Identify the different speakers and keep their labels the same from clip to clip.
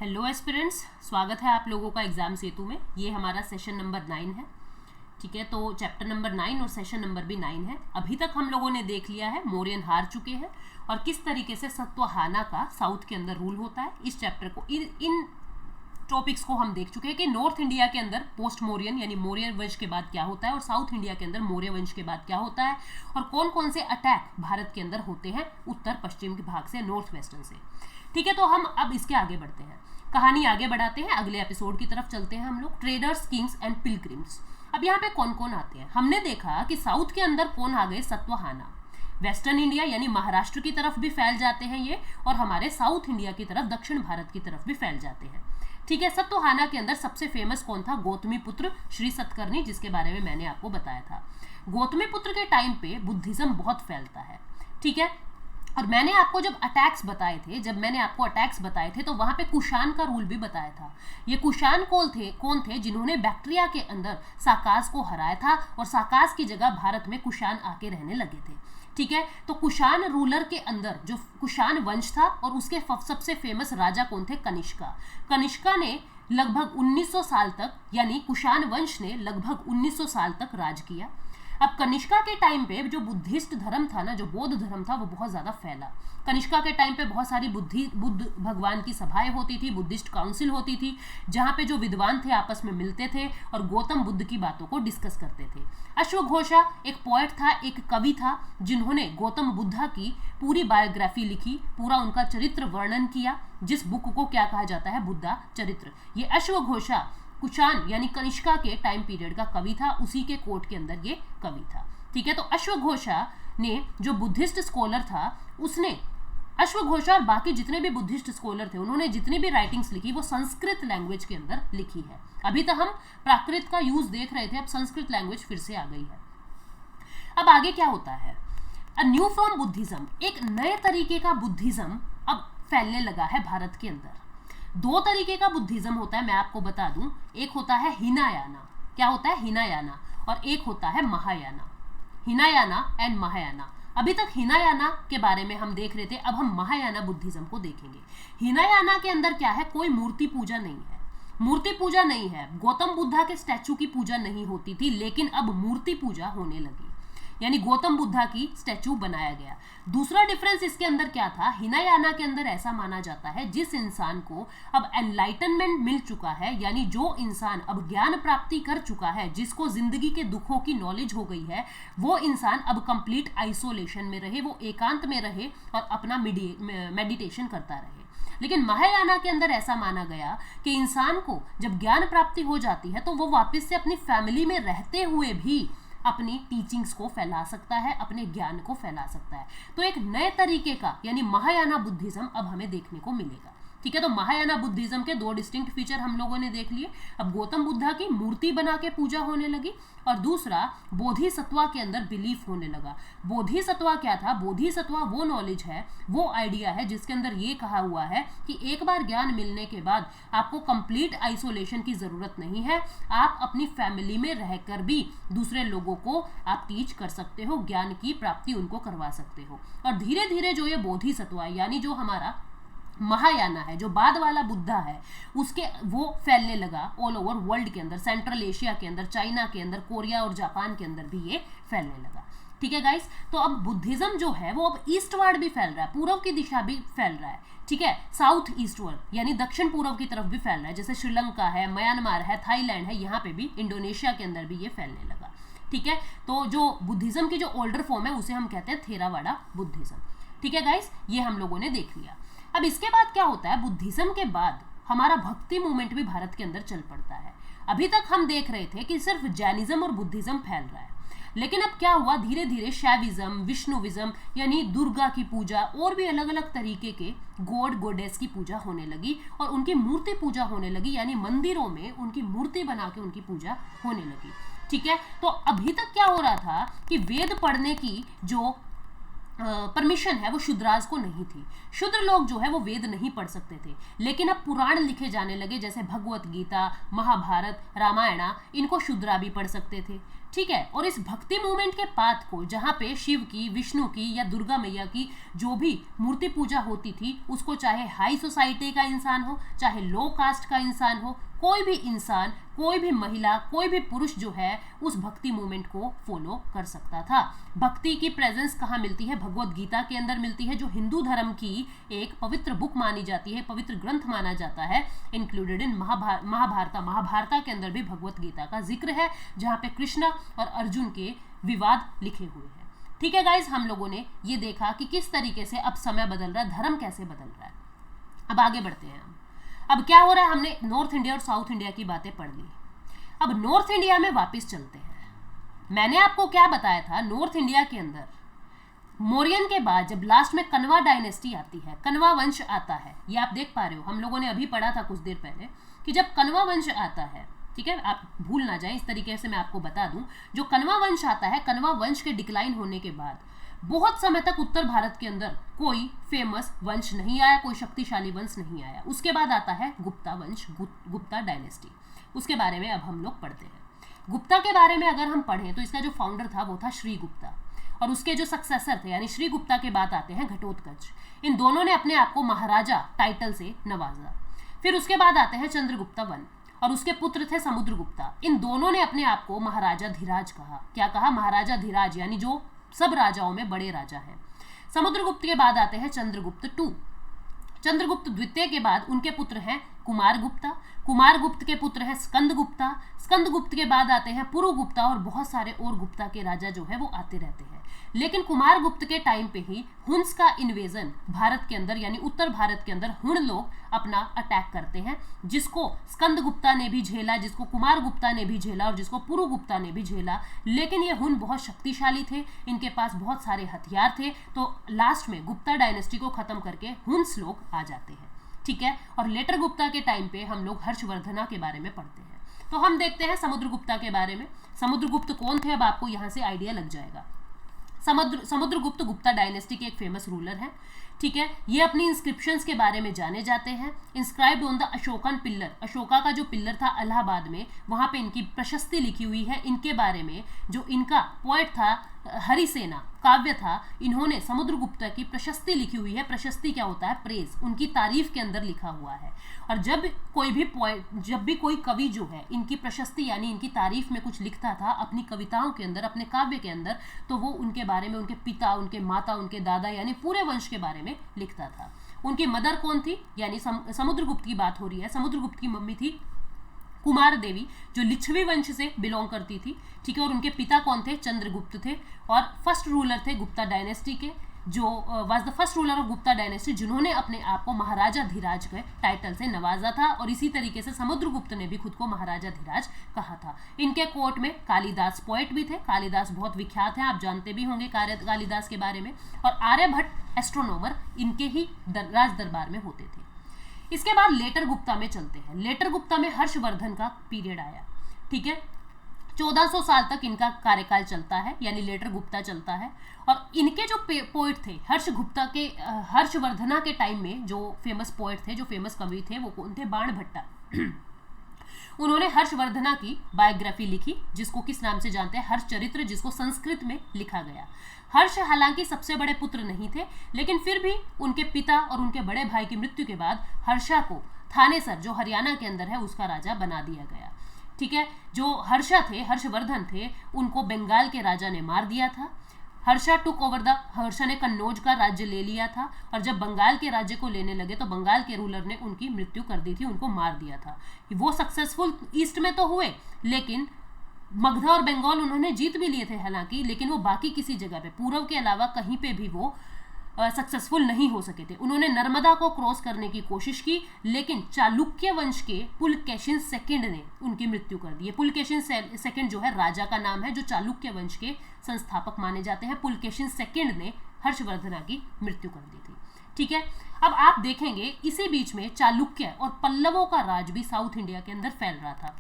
Speaker 1: Hello aspirants, स्वागत है आप लोगों का एग्जाम सेतु में। ये हमारा सेशन नंबर 9 है। ठीक है, तो चैप्टर नंबर 9 और सेशन नंबर भी 9 है। अभी तक हम लोगों ने देख लिया है मौर्यन हार चुके हैं और किस तरीके से सत्वहाना का साउथ के अंदर रूल होता है। इस चैप्टर को इन टॉपिक्स को हम देख चुके हैं कि नॉर्थ इंडिया के अंदर पोस्ट मौर्यन यानी मौर्य वंश के बाद क्या होता है और साउथ इंडिया के अंदर मौर्य वंश के बाद क्या होता है और कौन कौन से अटैक भारत के अंदर होते हैं उत्तर पश्चिम के भाग से, नॉर्थ वेस्टर्न से। ठीक है, तो हम अब इसके आगे बढ़ते हैं, कहानी आगे बढ़ाते हैं, अगले एपिसोड की तरफ चलते हैं हम लोग। Traders, Kings and pilgrims. अब यहाँ पे कौन कौन आते हैं? हमने देखा कि साउथ के अंदर कौन आ गए? सत्वहाना। वेस्टर्न इंडिया यानी महाराष्ट्र की तरफ भी फैल जाते हैं ये, और हमारे साउथ इंडिया की तरफ, दक्षिण भारत की तरफ भी फैल जाते हैं। ठीक है, सत्वहाना के अंदर सबसे फेमस कौन था? गौतमी पुत्र श्री सतकर्णी, जिसके बारे में मैंने आपको बताया था। गौतमी पुत्र के टाइम पे बुद्धिज्म बहुत फैलता है। ठीक है, और मैंने आपको जब अटैक्स बताए थे तो वहां पे कुषाण का रूल भी बताया था। ये कुषाण कौन थे जिन्होंने बैक्ट्रिया के अंदर साकाज को हराया था और साकाज की जगह भारत में कुषाण आके रहने लगे थे। ठीक है, तो कुषाण रूलर के अंदर जो कुषाण वंश था और उसके सबसे फेमस राजा कौन थे? कनिष्का। कनिष्का ने लगभग 1900 साल तक, यानी कुषाण वंश ने लगभग 1900 साल तक राज किया। अब कनिष्का के टाइम पे जो बुद्धिस्ट धर्म था ना, जो बौद्ध धर्म था, वो बहुत ज्यादा फैला। कनिष्का के टाइम पे बहुत सारी बुद्ध भगवान की सभाएं होती थी, बुद्धिस्ट काउंसिल होती थी, जहाँ पे जो विद्वान थे आपस में मिलते थे और गौतम बुद्ध की बातों को डिस्कस करते थे। अश्वघोषा एक पोएट था, एक कवि था, जिन्होंने गौतम बुद्धा की पूरी बायोग्राफी लिखी, पूरा उनका चरित्र वर्णन किया, जिस बुक को क्या कहा जाता है? बुद्धा चरित्र। ये अश्वघोषा कुषाण यानी कनिष्का के टाइम पीरियड का कवि था, उसी के कोर्ट के अंदर ये कवि था। ठीक है, तो अश्वघोषा ने जो बुद्धिस्ट स्कॉलर था, उसने अश्वघोषा और बाकी जितने भी बुद्धिस्ट स्कॉलर थे, उन्होंने जितनी भी राइटिंग्स लिखी वो संस्कृत लैंग्वेज के अंदर लिखी है। अभी तक हम प्राकृत का यूज देख रहे थे, अब संस्कृत लैंग्वेज फिर से आ गई है। अब आगे क्या होता है? अ न्यू फॉर्म बुद्धिज्म, एक नए तरीके का बुद्धिज्म अब फैलने लगा है भारत के अंदर। दो तरीके का बुद्धिज्म होता है, मैं आपको बता दूं। एक होता है हिनायाना। क्या होता है? हिनायाना। और एक होता है महायाना। हिनायाना एंड महायाना। अभी तक हिनायाना के बारे में हम देख रहे थे, अब हम महायाना बुद्धिज्म को देखेंगे। हिनायाना के अंदर क्या है? कोई मूर्ति पूजा नहीं है। मूर्ति पूजा नहीं है, गौतम बुद्धा के स्टैचू की पूजा नहीं होती थी, लेकिन अब मूर्ति पूजा होने लगी, यानी गौतम बुद्धा की स्टैचू बनाया गया। दूसरा डिफरेंस इसके अंदर क्या था? हिनायाना के अंदर ऐसा माना जाता है जिस इंसान को अब एनलाइटनमेंट मिल चुका है, यानी जो इंसान अब ज्ञान प्राप्ति कर चुका है, जिसको जिंदगी के दुखों की नॉलेज हो गई है, वो इंसान अब कंप्लीट आइसोलेशन में रहे, वो एकांत में रहे और अपना मेडिटेशन करता रहे। लेकिन महायाना के अंदर ऐसा माना गया कि इंसान को जब ज्ञान प्राप्ति हो जाती है तो वो वापस से अपनी फैमिली में रहते हुए भी अपनी टीचिंग्स को फैला सकता है, अपने ज्ञान को फैला सकता है। तो एक नए तरीके का यानी महायाना बुद्धिज्म अब हमें देखने को मिलेगा। ठीक है, तो महायाना बुद्धिज्म के दो डिस्टिंक्ट फीचर हम लोगों ने देख लिए। अब गौतम बुद्धा की मूर्ति बना के पूजा होने लगी और दूसरा बोधिसत्वा के अंदर बिलीफ होने लगा। बोधिसत्वा क्या था? बोधिसत्वा वो नॉलेज है, वो आइडिया है जिसके अंदर ये कहा हुआ है कि एक बार ज्ञान मिलने के बाद आपको कंप्लीट आइसोलेशन की जरूरत नहीं है, आप अपनी फैमिली में रहकर भी दूसरे लोगों को आप टीच कर सकते हो, ज्ञान की प्राप्ति उनको करवा सकते हो। और धीरे धीरे जो ये बोधिसत्वा यानी जो हमारा महायाना है, जो बाद वाला बुद्धा है, उसके वो फैलने लगा ऑल ओवर वर्ल्ड के अंदर, सेंट्रल एशिया के अंदर, चाइना के अंदर, कोरिया और जापान के अंदर भी ये फैलने लगा। ठीक है गाइस, तो अब बुद्धिज्म जो है वो अब ईस्टवर्ड भी फैल रहा है, पूर्व की दिशा भी फैल रहा है। ठीक है, साउथ ईस्टवर्ड यानी दक्षिण पूर्व की तरफ भी फैल रहा है, जैसे श्रीलंका है, म्यांमार है, थाईलैंड है, यहाँ पे भी, इंडोनेशिया के अंदर भी ये फैलने लगा। ठीक है, तो जो बुद्धिज्म की जो ओल्डर फॉर्म है उसे हम कहते हैं थेरावाड़ा बुद्धिज्म। ठीक है गाइस, ये हम लोगों ने देख लिया। अब इसके बाद क्या होता है? बुद्धिज्म के बाद हमारा भक्ति मूवमेंट भी भारत के अंदर चल पड़ता है। अभी तक हम देख रहे थे कि सिर्फ जैनिज्म और बुद्धिज्म फैल रहा है, लेकिन अब क्या हुआ? धीरे धीरे शैविज्म, विष्णुविज्म यानी दुर्गा की पूजा और भी अलग अलग तरीके के गॉड गॉडेस की पूजा होने लगी और उनकी मूर्ति पूजा होने लगी, यानी मंदिरों में उनकी मूर्ति बना के उनकी पूजा होने लगी। ठीक है, तो अभी तक क्या हो रहा था कि वेद पढ़ने की जो परमिशन है वो शूद्राज को नहीं थी। शूद्र लोग जो है वो वेद नहीं पढ़ सकते थे, लेकिन अब पुराण लिखे जाने लगे, जैसे भगवत गीता, महाभारत, रामायणा, इनको शूद्रा भी पढ़ सकते थे। ठीक है। और इस भक्ति मूवमेंट के पाथ को, जहाँ पे शिव की, विष्णु की या दुर्गा मैया की जो भी मूर्ति पूजा होती थी, उसको चाहे हाई सोसाइटी का इंसान हो, चाहे लो कास्ट का इंसान हो, कोई भी इंसान, कोई भी महिला, कोई भी पुरुष जो है उस भक्ति मूवमेंट को फॉलो कर सकता था। भक्ति की प्रेजेंस कहाँ मिलती है? भगवत गीता के अंदर मिलती है, जो हिंदू धर्म की एक पवित्र बुक मानी जाती है, पवित्र ग्रंथ माना जाता है, इंक्लूडेड इन महाभारत के अंदर भी भगवत गीता का जिक्र है, जहाँ पे कृष्ण और अर्जुन के विवाद लिखे हुए हैं। ठीक है गाइज, हम लोगों ने ये देखा कि किस तरीके से अब समय बदल रहा है, धर्म कैसे बदल रहा है। अब आगे बढ़ते हैं हम। अब क्या हो रहा है, हमने नॉर्थ इंडिया और साउथ इंडिया की बातें पढ़ ली। अब नॉर्थ इंडिया में वापस चलते हैं। मैंने आपको क्या बताया था, नॉर्थ इंडिया के अंदर मौर्यन के बाद जब लास्ट में कनवा डायनेस्टी आती है, कनवा वंश आता है, ये आप देख पा रहे हो, हम लोगों ने अभी पढ़ा था कुछ देर पहले कि जब कनवा वंश आता है, ठीक है, आप भूल ना जाए, इस तरीके से मैं आपको बता दूं, जो कनवा वंश आता है, कनवा वंश के डिक्लाइन होने के बाद बहुत समय तक उत्तर भारत के अंदर कोई फेमस वंश नहीं आया, कोई शक्तिशाली वंश नहीं आया। उसके बाद आता है गुप्ता वंश, गुप्ता डायनेस्टी। उसके बारे में अब हम लोग पढ़ते हैं। गुप्ता के बारे में अगर हम पढ़ें तो इसका जो फाउंडर था वो था श्री गुप्ता, और उसके जो सक्सेसर थे यानी श्री गुप्ता के बाद आते हैं घटोत्कच। इन दोनों ने अपने आप को महाराजा टाइटल से नवाजा। फिर उसके बाद आते हैं चंद्रगुप्ता वन, और उसके पुत्र थे समुद्रगुप्ता। इन दोनों ने अपने आप को महाराजा धीराज कहा। क्या कहा? महाराजा धीराज, यानी जो सब राजाओं में बड़े राजा हैं। समुद्रगुप्त के बाद आते हैं चंद्रगुप्त टू। चंद्रगुप्त द्वितीय के बाद उनके पुत्र हैं कुमारगुप्ता, कुमारगुप्त के पुत्र हैं स्कंदगुप्ता, स्कंदगुप्त के बाद आते हैं पुरुगुप्ता, और बहुत सारे और गुप्ता के राजा जो है वो आते रहते हैं। लेकिन कुमारगुप्त के टाइम पे ही हुन्स का इन्वेजन भारत के अंदर यानी उत्तर भारत के अंदर हुन लोग अपना अटैक करते हैं, जिसको स्कंदगुप्ता ने भी झेला, जिसको कुमारगुप्ता ने भी झेला और जिसको पुरुगुप्ता ने भी झेला। लेकिन ये हुन बहुत शक्तिशाली थे, इनके पास बहुत सारे हथियार थे, तो लास्ट में गुप्ता डायनेस्टी को खत्म करके हुन्स लोग आ जाते हैं। ठीक है, और लेटर गुप्ता के टाइम पे हम लोग हर्षवर्धना के बारे में पढ़ते हैं। तो हम देखते हैं समुद्रगुप्ता के बारे में। समुद्रगुप्त कौन थे, अब आपको यहाँ से आइडिया लग जाएगा। समुद्रगुप्त गुप्ता डायनेस्टी के एक फेमस रूलर हैं। ठीक है, ये अपनी इंस्क्रिप्शंस के बारे में जाने जाते हैं। Inscribed on the Ashokan pillar, Ashoka का जो पिल्लर था इलाहाबाद में, वहाँ पे इनकी प्रशस्ति लिखी हुई है। इनके बारे में जो इनका पोएट था हरिसेना काव्य था, इन्होंने समुद्रगुप्ता की प्रशस्ति लिखी हुई है। प्रशस्ति क्या होता है? प्रेज, उनकी तारीफ के अंदर लिखा हुआ है। और जब भी कोई कवि जो है इनकी प्रशस्ति यानी इनकी तारीफ में कुछ लिखता था अपनी कविताओं के अंदर, अपने काव्य के अंदर, तो वो उनके बारे में, उनके पिता, उनके माता, उनके दादा यानी पूरे वंश के बारे में लिखता था। उनकी मदर कौन थी? यानी समुद्रगुप्त की बात हो रही है। समुद्रगुप्त की मम्मी थी कुमार देवी, जो लिच्छवी वंश से बिलोंग करती थी। ठीक है, और उनके पिता कौन थे? चंद्रगुप्त थे, और फर्स्ट रूलर थे गुप्ता डायनेस्टी के, जो was the first ruler of Gupta dynasty, जिन्होंने अपने आप को महाराजा धीराज के टाइटल से नवाजा था। और इसी तरीके से समुद्रगुप्त ने भी खुद को महाराजा धीराज कहा था। इनके कोर्ट में कालिदास पोएट भी थे। कालिदास बहुत विख्यात हैं, आप जानते भी होंगे कालिदास के बारे में। और आर्यभट्ट एस्ट्रोनॉमर इनके ही राज दरबार में होते थे। इसके बाद लेटर गुप्ता में चलते हैं। लेटर गुप्ता में हर्षवर्धन का पीरियड आया। ठीक है, 1400 साल तक इनका कार्यकाल चलता है, यानी लेटर गुप्ता चलता है। और इनके जो पोएट थे हर्षवर्धना के टाइम में जो फेमस पोएट थे, जो फेमस कवि थे, वो कौन थे? बाणभट्टा। उन्होंने हर्षवर्धना की बायोग्राफी लिखी, जिसको किस नाम से जानते हैं? हर्षचरित्र, जिसको संस्कृत में लिखा गया। हर्ष हालांकि सबसे बड़े पुत्र नहीं थे, लेकिन फिर भी उनके पिता और उनके बड़े भाई की मृत्यु के बाद हर्षा को थानेसर, जो हरियाणा के अंदर है, उसका राजा बना दिया गया। ठीक है, जो हर्षवर्धन थे, उनको बंगाल के राजा ने मार दिया था। हर्षा ने कन्नौज का राज्य ले लिया था, और जब बंगाल के राज्य को लेने लगे तो बंगाल के रूलर ने उनकी मृत्यु कर दी थी, उनको मार दिया था। वो सक्सेसफुल ईस्ट में तो हुए, लेकिन मगधा और बंगाल उन्होंने जीत भी लिए थे हालांकि, लेकिन वो बाकी किसी जगह पे, पूर्व के अलावा कहीं पे भी वो सक्सेसफुल नहीं हो सके थे। उन्होंने नर्मदा को क्रॉस करने की कोशिश की, लेकिन चालुक्य वंश के पुलकेशिन सेकंड ने उनकी मृत्यु कर दी है। पुलकेशिन सेकंड जो है राजा का नाम है, जो चालुक्य वंश के संस्थापक माने जाते हैं। पुलकेशिन सेकंड ने हर्षवर्धना की मृत्यु कर दी थी। ठीक है, अब आप देखेंगे इसी बीच में चालुक्य और पल्लवों का राज भी साउथ इंडिया के अंदर फैल रहा था।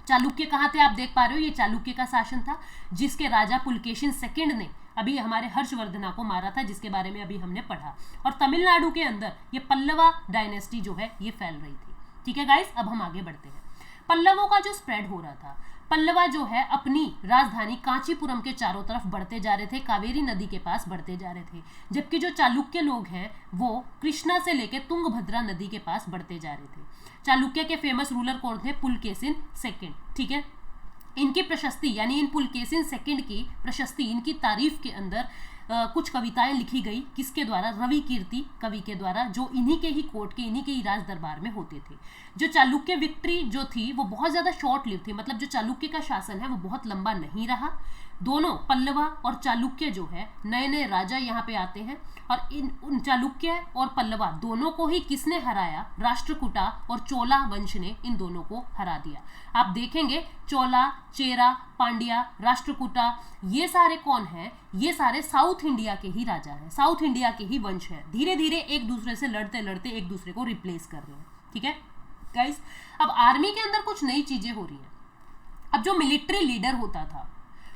Speaker 1: चालुक्य कहाँ थे? आप देख पा रहे हो, ये चालुक्य का शासन था, जिसके राजा पुलकेशिन सेकंड ने अभी हमारे हर्षवर्धना को मारा था, जिसके बारे में अभी हमने पढ़ा। और तमिलनाडु के अंदर ये पल्लवा डायनेस्टी जो है ये फैल रही थी। ठीक है गाइस, अब हम आगे बढ़ते हैं। पल्लवों का जो स्प्रेड हो रहा था, पल्लवा जो है अपनी राजधानी कांचीपुरम के चारों तरफ बढ़ते जा रहे थे, कावेरी नदी के पास बढ़ते जा रहे थे, जबकि जो चालुक्य लोग हैं वो कृष्णा से लेकर तुंगभद्रा नदी के पास बढ़ते जा रहे थे। चालुक्य के फेमस रूलर कौन थे? पुलकेशिन सेकंड। ठीक है, इनकी प्रशस्ति यानी इन पुलकेशिन सेकंड की प्रशस्ति, इनकी तारीफ के अंदर कुछ कविताएं लिखी गई। किसके द्वारा? रवि कीर्ति कवि के द्वारा, जो इन्हीं के ही कोर्ट के, इन्हीं के ही राज दरबार में होते थे। जो चालुक्य विक्ट्री जो थी वो बहुत ज़्यादा शॉर्ट लिव थी, मतलब जो चालुक्य का शासन है वो बहुत लंबा नहीं रहा। दोनों पल्लवा और चालुक्य जो है नए नए राजा यहाँ पे आते हैं, और उन चालुक्य और पल्लवा दोनों को ही किसने हराया? राष्ट्रकूटा और चोला वंश ने इन दोनों को हरा दिया। आप देखेंगे चोला, चेरा, पांड्या, राष्ट्रकूटा, ये सारे कौन हैं? ये सारे साउथ इंडिया के ही राजा हैं, साउथ इंडिया के ही वंश हैं। धीरे धीरे एक दूसरे से लड़ते लड़ते एक दूसरे को रिप्लेस कर रहे हैं। ठीक है गाइस, अब आर्मी के अंदर कुछ नई चीजें हो रही हैं। अब जो मिलिट्री लीडर होता था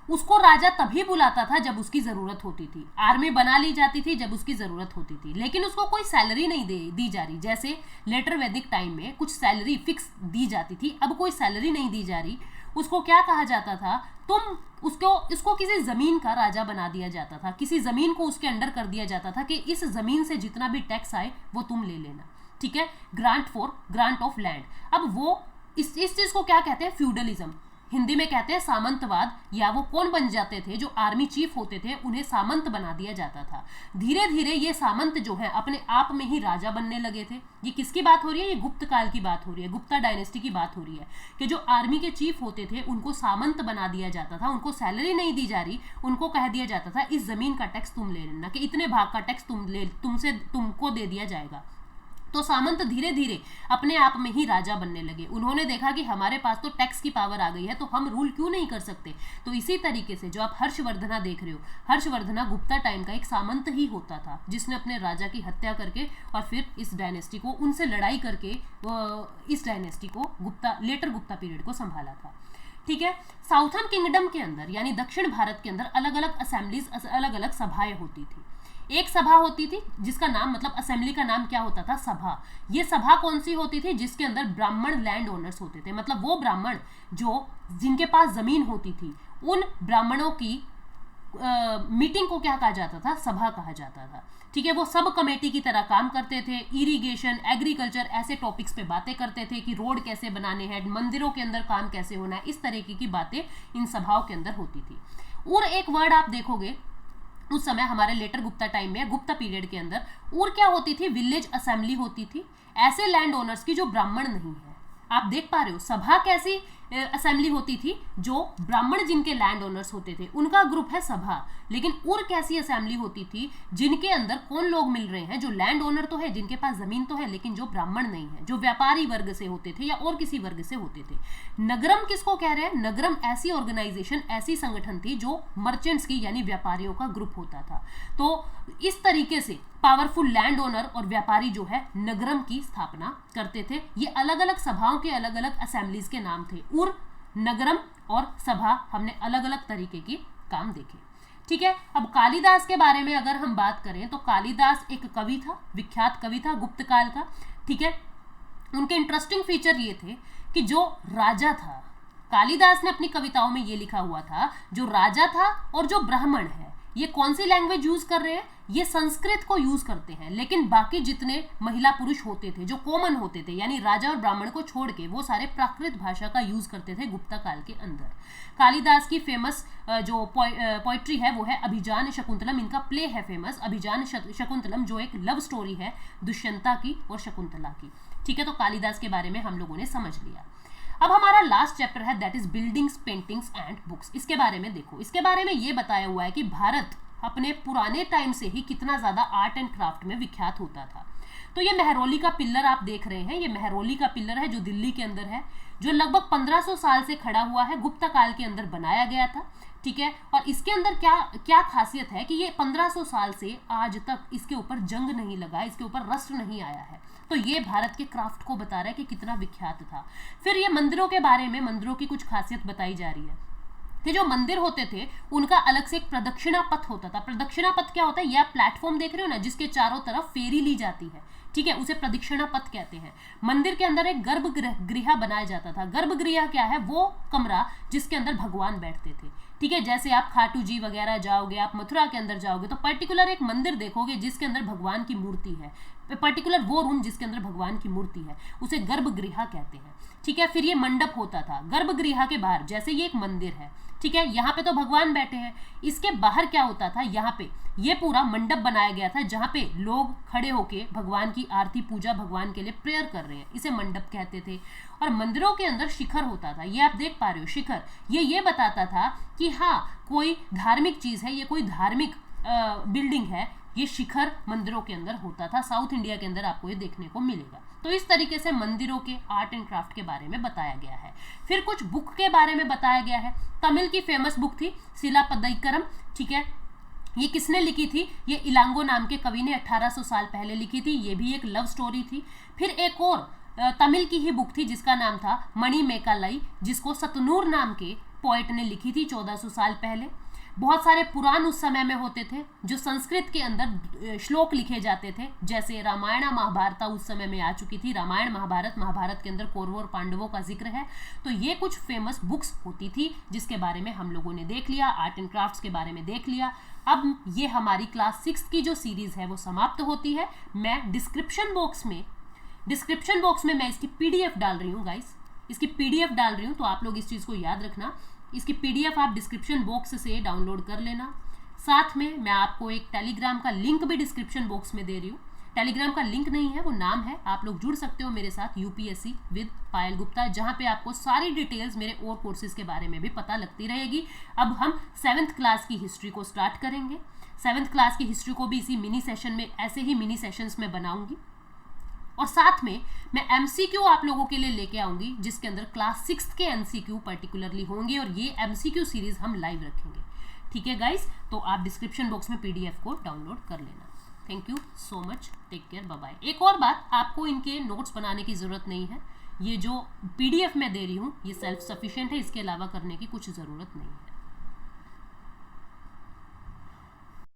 Speaker 1: उसको राजा तभी बुलाता था जब उसकी जरूरत होती थी। आर्मी बना ली जाती थी जब उसकी जरूरत होती थी, लेकिन उसको कोई सैलरी नहीं दी जा रही। जैसे लेटर वैदिक टाइम में कुछ सैलरी फिक्स दी जाती थी, अब कोई सैलरी नहीं दी जा रही। उसको क्या कहा जाता था? तुम इसको किसी जमीन का राजा बना दिया जाता था, किसी जमीन को उसके अंडर कर दिया जाता था कि इस जमीन से जितना भी टैक्स आए वो तुम ले लेना। ठीक है, ग्रांट ऑफ लैंड। अब वो इस चीज को क्या कहते हैं? फ्यूडलिज्म, हिंदी में कहते हैं सामंतवाद। या वो कौन बन जाते थे? जो आर्मी चीफ होते थे उन्हें सामंत बना दिया जाता था। धीरे धीरे ये सामंत जो है अपने आप में ही राजा बनने लगे थे। ये किसकी बात हो रही है? ये गुप्त काल की बात हो रही है, गुप्ता डायनेस्टी की बात हो रही है कि जो आर्मी के चीफ होते थे उनको सामंत बना दिया जाता था, उनको सैलरी नहीं दी जा रही, उनको कह दिया जाता था इस जमीन का टैक्स तुम ले लेना, कि इतने भाग का टैक्स तुमको दे दिया जाएगा। तो सामंत धीरे धीरे अपने आप में ही राजा बनने लगे। उन्होंने देखा कि हमारे पास तो टैक्स की पावर आ गई है, तो हम रूल क्यों नहीं कर सकते। तो इसी तरीके से जो आप हर्षवर्धना देख रहे हो, हर्षवर्धना गुप्ता टाइम का एक सामंत ही होता था, जिसने अपने राजा की हत्या करके और फिर इस डायनेस्टी को, उनसे लड़ाई करके इस डायनेस्टी को लेटर गुप्ता पीरियड को संभाला था। ठीक है, साउथर्न किंगडम के अंदर यानी दक्षिण भारत के अंदर अलग अलग असेंबलीज, अलग अलग सभाएं होती थी। एक सभा होती थी जिसका नाम, मतलब असेंबली का नाम क्या होता था? सभा। ये सभा कौन सी होती थी? जिसके अंदर ब्राह्मण लैंड ओनर्स होते थे, मतलब वो ब्राह्मण जिनके पास जमीन होती थी, उन ब्राह्मणों की मीटिंग को क्या कहा जाता था? सभा कहा जाता था। ठीक है, वो सब कमेटी की तरह काम करते थे। इरिगेशन, एग्रीकल्चर, ऐसे टॉपिक्स पे बातें करते थे कि रोड कैसे बनाने हैं, मंदिरों के अंदर काम कैसे होना है, इस तरीके की बातें इन सभाओं के अंदर होती थी। और एक वर्ड आप देखोगे उस समय हमारे लेटर गुप्ता टाइम में, गुप्ता पीरियड के अंदर, और क्या होती थी? विलेज असेंबली होती थी, ऐसे लैंड ओनर्स की जो ब्राह्मण नहीं है। आप देख पा रहे हो सभा कैसी असेंबली होती थी? जो ब्राह्मण जिनके लैंड ओनर्स होते थे उनका ग्रुप है सभा। लेकिन उर कैसी असेंबली होती थी? जिनके अंदर कौन लोग मिल रहे हैं? जो लैंड ओनर तो है, जिनके पास जमीन तो है, लेकिन जो ब्राह्मण नहीं है, जो व्यापारी वर्ग से होते थे या और किसी वर्ग से होते थे। नगरम किसको कह रहे हैं? नगरम ऐसी ऑर्गेनाइजेशन, ऐसी संगठन थी जो मर्चेंट्स की यानी व्यापारियों का ग्रुप होता था। तो इस तरीके से पावरफुल लैंड ओनर और व्यापारी जो है नगरम की स्थापना करते थे। ये अलग अलग सभाओं के अलग अलग असेंबलीज के नाम थे। उर, नगरम और सभा, हमने अलग अलग तरीके के काम देखे। ठीक है, अब कालिदास के बारे में अगर हम बात करें तो कालिदास एक कवि था, विख्यात कवि था गुप्त काल का। ठीक है, उनके इंटरेस्टिंग फीचर ये थे कि जो राजा था, कालिदास ने अपनी कविताओं में ये लिखा हुआ था, जो राजा था और जो ब्राह्मण है, ये कौन सी लैंग्वेज यूज कर रहे हैं? ये संस्कृत को यूज करते हैं। लेकिन बाकी जितने महिला पुरुष होते थे, जो कॉमन होते थे, यानी राजा और ब्राह्मण को छोड़ के, वो सारे प्राकृत भाषा का यूज करते थे गुप्ता काल के अंदर। कालिदास की फेमस जो पोइट्री है वो है अभिजान शकुंतलम। इनका प्ले है फेमस अभिजान शकुंतलम, जो एक लव स्टोरी है दुष्यंता की और शकुंतला की। ठीक है, तो कालिदास के बारे में हम लोगों ने समझ लिया। अब हमारा लास्ट चैप्टर है, that is buildings, paintings and books. इसके बारे में देखो, इसके बारे में ये बताया हुआ है कि भारत अपने पुराने टाइम से ही कितना ज्यादा आर्ट एंड क्राफ्ट में विख्यात होता था। तो ये मेहरौली का पिल्लर आप देख रहे हैं, ये मेहरौली का पिल्लर है जो दिल्ली के अंदर है, जो लगभग 1500 साल से खड़ा हुआ है, गुप्ता काल के अंदर बनाया गया था। ठीक है, और इसके अंदर क्या खासियत है कि ये 1500 साल से आज तक इसके ऊपर जंग नहीं लगा, इसके ऊपर रस्ट नहीं आया है। तो ये भारत के क्राफ्ट को बता रहा है कि कितना विख्यात था। फिर ये मंदिरों के बारे में, मंदिरों की कुछ खासियत बताई जा रही है। कि जो मंदिर होते थे उनका अलग से एक प्रदक्षिणा पथ होता था। प्रदक्षिणा पथ क्या होता है, ये आप प्लेटफॉर्म देख रहे हो ना, जिसके चारों तरफ फेरी ली जाती है, ठीक है, उसे प्रदक्षिणा पथ कहते हैं। मंदिर के अंदर एक गर्भगृह बनाया जाता था। गर्भगृह क्या है, वो कमरा जिसके अंदर भगवान बैठते थे, ठीक है। जैसे आप खाटू जी वगैरह जाओगे, आप मथुरा के अंदर जाओगे तो पर्टिकुलर एक मंदिर देखोगे जिसके अंदर भगवान की मूर्ति है, पर्टिकुलर वो रूम जिसके अंदर भगवान की मूर्ति है उसे गर्भगृह कहते हैं, ठीक है। फिर ये मंडप होता था गर्भगृह के बाहर, जैसे ये एक मंदिर है, ठीक है, यहाँ पे तो भगवान बैठे हैं, इसके बाहर क्या होता था, यहाँ पे ये पूरा मंडप बनाया गया था जहाँ पे लोग खड़े होके भगवान की आरती पूजा, भगवान के लिए प्रेयर कर रहे हैं, इसे मंडप कहते थे। और मंदिरों के अंदर शिखर होता था, ये आप देख पा रहे हो शिखर, ये बताता था कि हाँ कोई धार्मिक चीज है, ये कोई धार्मिक बिल्डिंग है, ये शिखर मंदिरों के अंदर होता था। साउथ इंडिया के अंदर आपको ये देखने को मिलेगा। तो इस तरीके से मंदिरों के आर्ट एंड क्राफ्ट के बारे में बताया गया है। फिर कुछ बुक के बारे में बताया गया है। तमिल की फेमस बुक थी सिलापद्दईकरम, ठीक है, ये किसने लिखी थी, ये इलांगो नाम के कवि ने 1800 साल पहले लिखी थी। ये भी एक लव स्टोरी थी। फिर एक और तमिल की ही बुक थी जिसका नाम था मणिमेकालाई, जिसको सतनूर नाम के पोएट ने लिखी थी 1400 साल पहले। बहुत सारे पुराण उस समय में होते थे जो संस्कृत के अंदर श्लोक लिखे जाते थे, जैसे रामायण महाभारत उस समय में आ चुकी थी। रामायण महाभारत के अंदर कौरवों और पांडवों का जिक्र है। तो ये कुछ फेमस बुक्स होती थी जिसके बारे में हम लोगों ने देख लिया, आर्ट एंड क्राफ्ट्स के बारे में देख लिया। अब ये हमारी क्लास 6 की जो सीरीज है वो समाप्त होती है। मैं डिस्क्रिप्शन बॉक्स में मैं इसकी पीडीएफ डाल रही हूँ गाइस, इसकी पीडीएफ डाल रही हूँ, तो आप लोग इस चीज़ को याद रखना। इसकी पीडीएफ आप डिस्क्रिप्शन बॉक्स से डाउनलोड कर लेना। साथ में मैं आपको एक टेलीग्राम का लिंक भी डिस्क्रिप्शन बॉक्स में दे रही हूँ। टेलीग्राम का लिंक नहीं है, वो नाम है, आप लोग जुड़ सकते हो मेरे साथ यूपीएससी विद पायल गुप्ता, जहाँ पे आपको सारी डिटेल्स मेरे और कोर्सेज के बारे में भी पता लगती रहेगी। अब हम 7th क्लास की हिस्ट्री को स्टार्ट करेंगे। 7th क्लास की हिस्ट्री को भी इसी मिनी सेशन में, ऐसे ही मिनी सेशंस में बनाऊंगी, और साथ में मैं एमसीक्यू आप लोगों के लिए लेके आऊंगी जिसके अंदर क्लास 6 के एमसीक्यू पर्टिकुलरली होंगे, और ये एमसीक्यू सीरीज हम लाइव रखेंगे, ठीक है गाइस। तो आप डिस्क्रिप्शन बॉक्स में पीडीएफ को डाउनलोड कर लेना। Thank you so much, take care, bye bye. एक और बात, आपको इनके नोट्स बनाने की ज़रूरत नहीं है। ये जो पीडीएफ मैं दे रही हूँ ये सेल्फ सफिशिएंट है, इसके अलावा करने की कुछ ज़रूरत नहीं है।